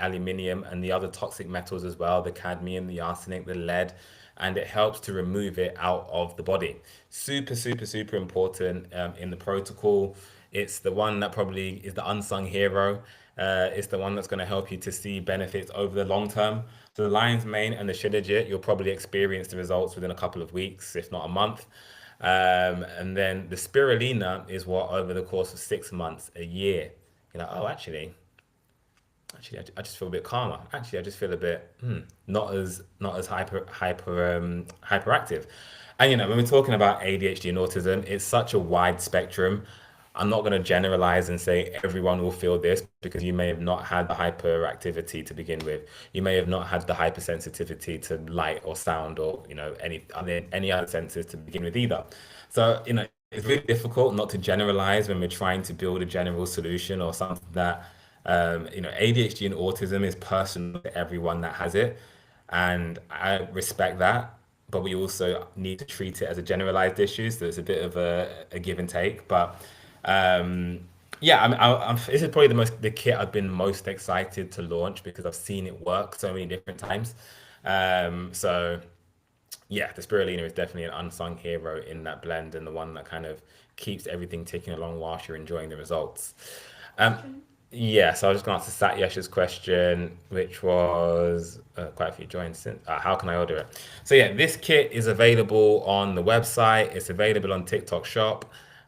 aluminium and the other toxic metals as well, the cadmium, the arsenic, the lead, and it helps to remove it out of the body. Super, super, super important in the protocol. It's the one that probably is the unsung hero. It's the one that's going to help you to see benefits over the long term. So the lion's mane and the shilajit, you'll probably experience the results within a couple of weeks, if not a month. And then the spirulina is what over the course of 6 months, a year. Oh, actually, I just feel a bit calmer. Actually, I just feel a bit not as hyperactive. And when we're talking about ADHD and autism, it's such a wide spectrum. I'm not going to generalize and say everyone will feel this because you may have not had the hyperactivity to begin with. You may have not had the hypersensitivity to light or sound or any other senses to begin with either. So it's really difficult not to generalize when we're trying to build a general solution or something that ADHD and autism is personal to everyone that has it, and I respect that. But we also need to treat it as a generalized issue, so it's a bit of a give and take. But um, yeah, this is probably the kit I've been most excited to launch because I've seen it work so many different times. So yeah, the spirulina is definitely an unsung hero in that blend and the one that kind of keeps everything ticking along whilst you're enjoying the results. Um, Question. yeah, so I was just going to answer Satyash's question, which was quite a few joined since. How can I order it? So yeah, this kit is available on the website. It's available on TikTok Shop.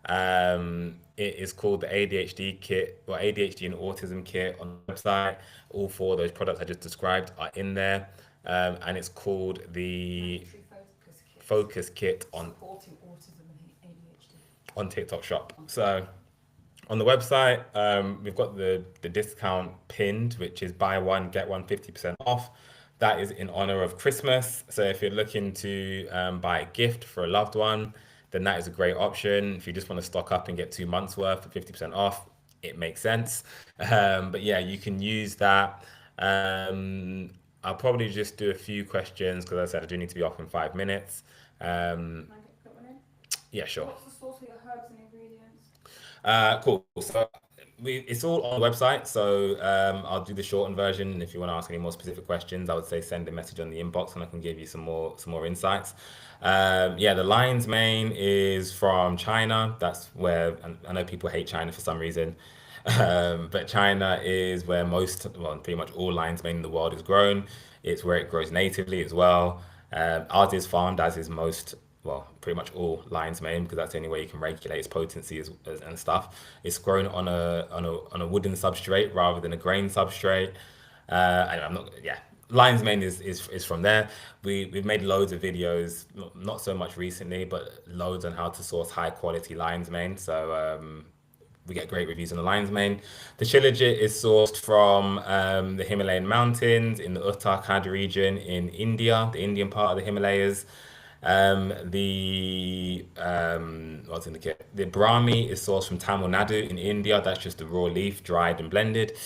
It is called the ADHD kit or ADHD and autism kit on the website. All 4 of those products I just described are in there, and it's called the Mandatory focus kit. Focus Kit Supporting autism and ADHD. on TikTok Shop. So On the website, we've got the discount pinned, which is buy one, get one 50% off. That is in honor of Christmas. So if you're looking to buy a gift for a loved one, then that is a great option. If you just want to stock up and get 2 months worth for 50% off, it makes sense. But yeah, you can use that. I'll probably just do a few questions because I said I do need to be off in 5 minutes. Um, Can I get put one in? yeah, sure. What's the source of your herbs and ingredients? Cool. So it's all on the website. So I'll do the shortened version. And if you want to ask any more specific questions, I would say send a message on the inbox, and I can give you some more insights. Yeah, the lion's mane is from China. That's where I know people hate China for some reason. But China is where most, well, pretty much all lion's mane in the world is grown. It's where it grows natively as well. Ours is farmed, as is most, well, pretty much all lion's mane, because that's the only way you can regulate its potency and stuff. It's grown on a wooden substrate rather than a grain substrate. And I'm not, yeah. Lion's mane is from there. We've made loads of videos, not so much recently, but loads on how to source high quality lion's mane. So we get great reviews on the lion's mane. The shilajit is sourced from the Himalayan mountains in the Uttarakhand region in India, the Indian part of the Himalayas. What's in the kit? The Brahmi is sourced from Tamil Nadu in India. That's just the raw leaf, dried and blended.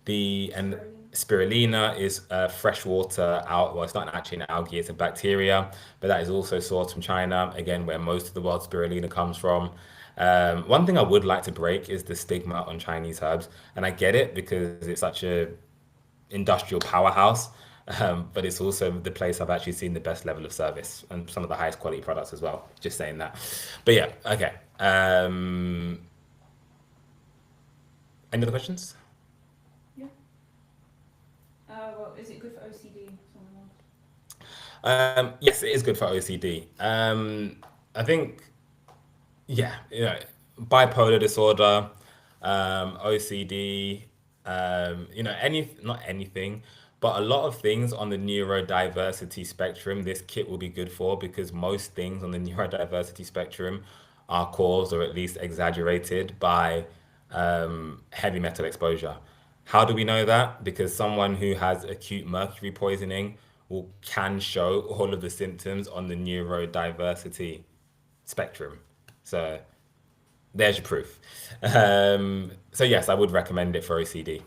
And Spirulina. spirulina is freshwater out. Well, it's not actually an algae; it's a bacteria, but that is also sourced from China. Again, where most of the world's spirulina comes from. One thing I would like to break is the stigma on Chinese herbs, and I get it because it's such a industrial powerhouse. But it's also the place I've actually seen the best level of service and some of the highest quality products as well. Just saying that. But yeah, okay. Any other questions? Yeah. Well, is it good for OCD? Someone else. Yes, it is good for OCD. I think, yeah, bipolar disorder, OCD, not anything, but a lot of things on the neurodiversity spectrum, this kit will be good for, because most things on the neurodiversity spectrum are caused or at least exaggerated by heavy metal exposure. How do we know that? Because someone who has acute mercury poisoning can show all of the symptoms on the neurodiversity spectrum. So there's your proof. So yes, I would recommend it for OCD.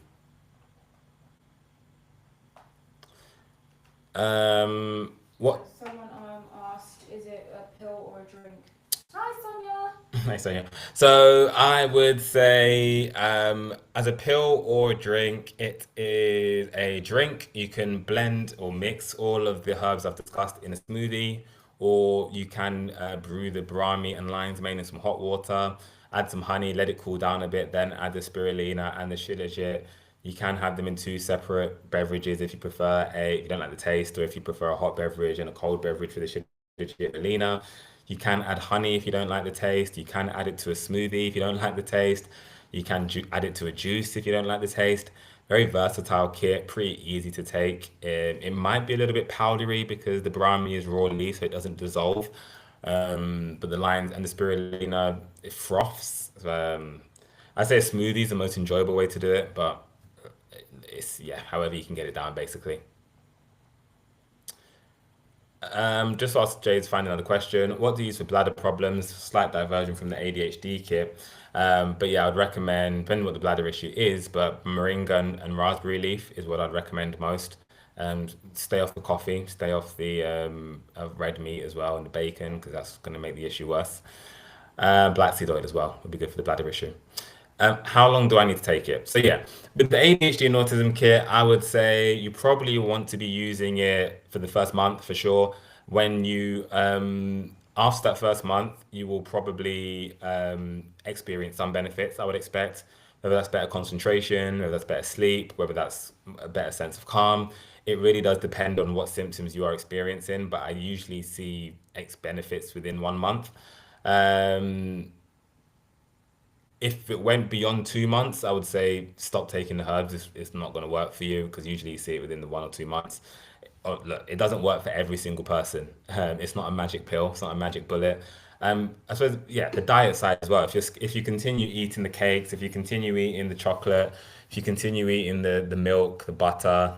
What? Someone asked, is it a pill or a drink? Hi, Sonia. Nice idea. So I would say, as a pill or a drink, it is a drink. You can blend or mix all of the herbs I've discussed in a smoothie, or you can brew the brahmi and lion's mane in some hot water, add some honey, let it cool down a bit, then add the spirulina and the shilajit. You can have them in two separate beverages if you prefer if you don't like the taste, or if you prefer a hot beverage and a cold beverage for the shilajit. You can add honey if you don't like the taste. You can add it to a smoothie if you don't like the taste. You can add it to a juice if you don't like the taste. Very versatile kit, pretty easy to take. It might be a little bit powdery because the brahmi is raw leaf, so it doesn't dissolve. But the limes and the spirulina, it froths. I say a smoothie is the most enjoyable way to do it, but it's, yeah, however you can get it down, basically. Just ask Jade's find another question. What do you use for bladder problems? Slight diversion from the ADHD kit. But yeah, I'd recommend, depending on what the bladder issue is, but moringa and raspberry leaf is what I'd recommend most. Stay off the coffee, stay off the red meat as well, and the bacon, because that's going to make the issue worse. Black seed oil as well would be good for the bladder issue. How long do I need to take it? So yeah, with the ADHD and autism kit, I would say you probably want to be using it for the first month for sure. When you after that first month, you will probably experience some benefits, I would expect, whether that's better concentration, whether that's better sleep, whether that's a better sense of calm. It really does depend on what symptoms you are experiencing, but I usually see X benefits within 1 month. Um, if it went beyond 2 months, I would say stop taking the herbs. It's not going to work for you, because usually you see it within the 1 or 2 months. Oh, look, it doesn't work for every single person. It's not a magic pill. It's not a magic bullet. I suppose, yeah, the diet side as well. If you continue eating the cakes, if you continue eating the chocolate, if you continue eating the milk, the butter,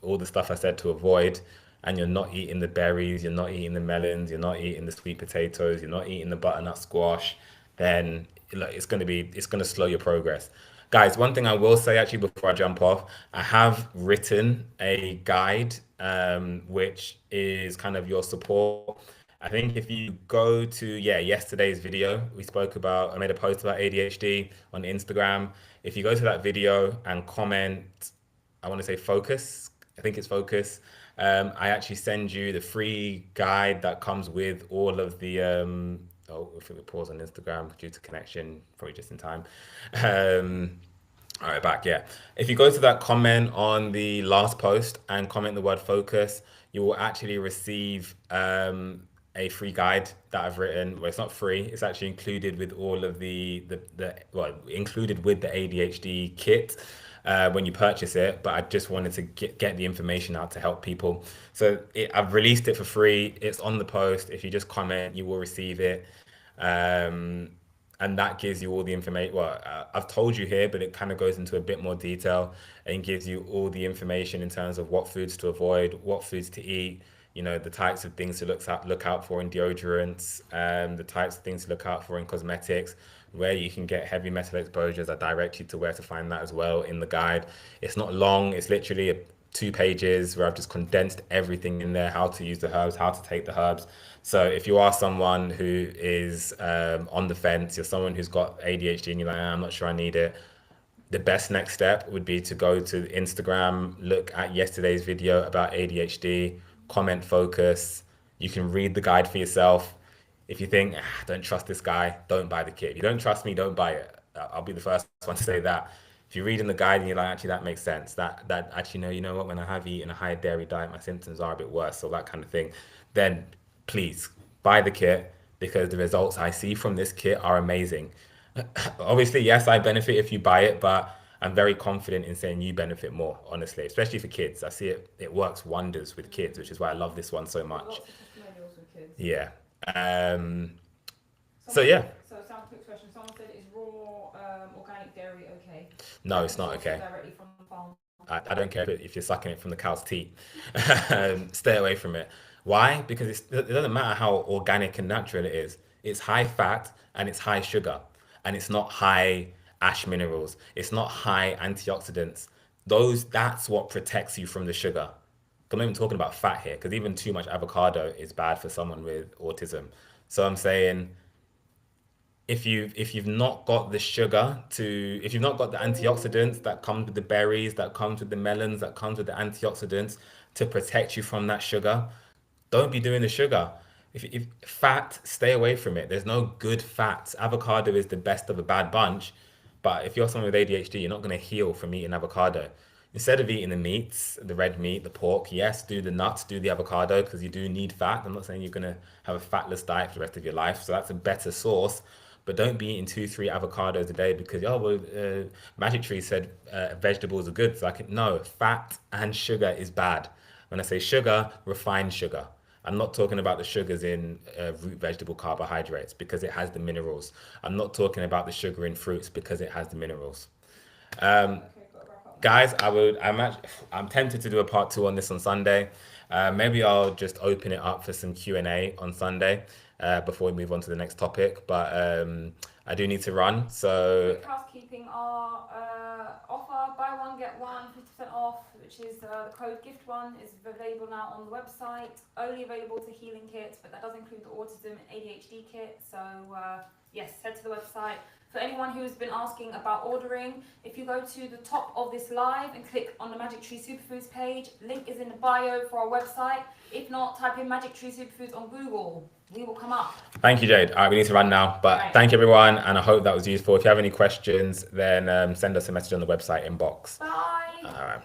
all the stuff I said to avoid, and you're not eating the berries, you're not eating the melons, you're not eating the sweet potatoes, you're not eating the butternut squash, then look, it's gonna slow your progress. Guys, one thing I will say actually before I jump off, I have written a guide, which is kind of your support. I think if you go to, yeah, yesterday's video, I made a post about ADHD on Instagram. If you go to that video and comment, I want to say focus, I think it's focus. I actually send you the free guide that comes with all of the, if we pause on Instagram due to connection, probably just in time. Um, all right, back. Yeah. If you go to that comment on the last post and comment the word focus, you will actually receive a free guide that I've written. Well, it's not free. It's actually included with all of included with the ADHD kit when you purchase it. But I just wanted to get the information out to help people. So I've released it for free. It's on the post. If you just comment, you will receive it. Um, and that gives you all the information. Well, I've told you here, but it kind of goes into a bit more detail and gives you all the information in terms of what foods to avoid, what foods to eat, the types of things to look out for in deodorants, the types of things to look out for in cosmetics, where you can get heavy metal exposures. I direct you to where to find that as well in the guide. It's not long. It's literally 2 pages where I've just condensed everything in there, how to use the herbs, how to take the herbs. So if you are someone who is on the fence, you're someone who's got ADHD and you're like, I'm not sure I need it, the best next step would be to go to Instagram, look at yesterday's video about ADHD, comment focus. You can read the guide for yourself. If you think, don't trust this guy, don't buy the kit. If you don't trust me, don't buy it. I'll be the first one to say that. If you're reading the guide and you're like, actually, that makes sense. That actually, no, you know what? When I have eaten a high dairy diet, my symptoms are a bit worse, so that kind of thing. Then please buy the kit because the results I see from this kit are amazing. Obviously, yes, I benefit if you buy it, but I'm very confident in saying you benefit more, honestly, especially for kids. I see it works wonders with kids, which is why I love this one so We've got much. lots of testimonials with kids. Yeah. Um, so Someone yeah, said, so it sounds quick question. Someone said, is raw organic dairy okay? no, If it's it's not sourced okay. directly from the farm. I don't care if you're sucking it from the cow's teat. Stay away from it. Why? Because it doesn't matter how organic and natural it is. It's high fat and it's high sugar, and it's not high ash minerals. It's not high antioxidants. That's what protects you from the sugar. I'm not even talking about fat here, because even too much avocado is bad for someone with autism. So I'm saying if you've not got the sugar to if you've not got the antioxidants that comes with the berries, that comes with the melons, that comes with the antioxidants to protect you from that sugar, don't be doing the sugar. If fat, stay away from it. There's no good fats. Avocado is the best of a bad bunch, but if you're someone with ADHD, you're not going to heal from eating avocado. Instead of eating the meats, the red meat, the pork, yes, do the nuts, do the avocado because you do need fat. I'm not saying you're going to have a fatless diet for the rest of your life, so that's a better source. But don't be eating 2, 3 avocados a day because Magic Tree said vegetables are good. So no, fat and sugar is bad. When I say sugar, refined sugar. I'm not talking about the sugars in root vegetable carbohydrates because it has the minerals. I'm not talking about the sugar in fruits because it has the minerals. Um, Okay, got to wrap up now. Guys, I'm tempted to do a part two on this on Sunday. Maybe I'll just open it up for some Q&A on Sunday before we move on to the next topic. But I do need to run, so Quick housekeeping, our offer, buy one, get one, 50% off, which is the code GIFT1, is available now on the website. Only available to healing kits, but that does include the autism and ADHD kit. So yes, head to the website. For anyone who's been asking about ordering, if you go to the top of this live and click on the Magic Tree Superfoods page, link is in the bio for our website. If not, type in Magic Tree Superfoods on Google. We will come up. thank you, Jade. All right, we need to run now, but Right. thank you, everyone, and I hope that was useful. If you have any questions, then send us a message on the website inbox. Bye. All right.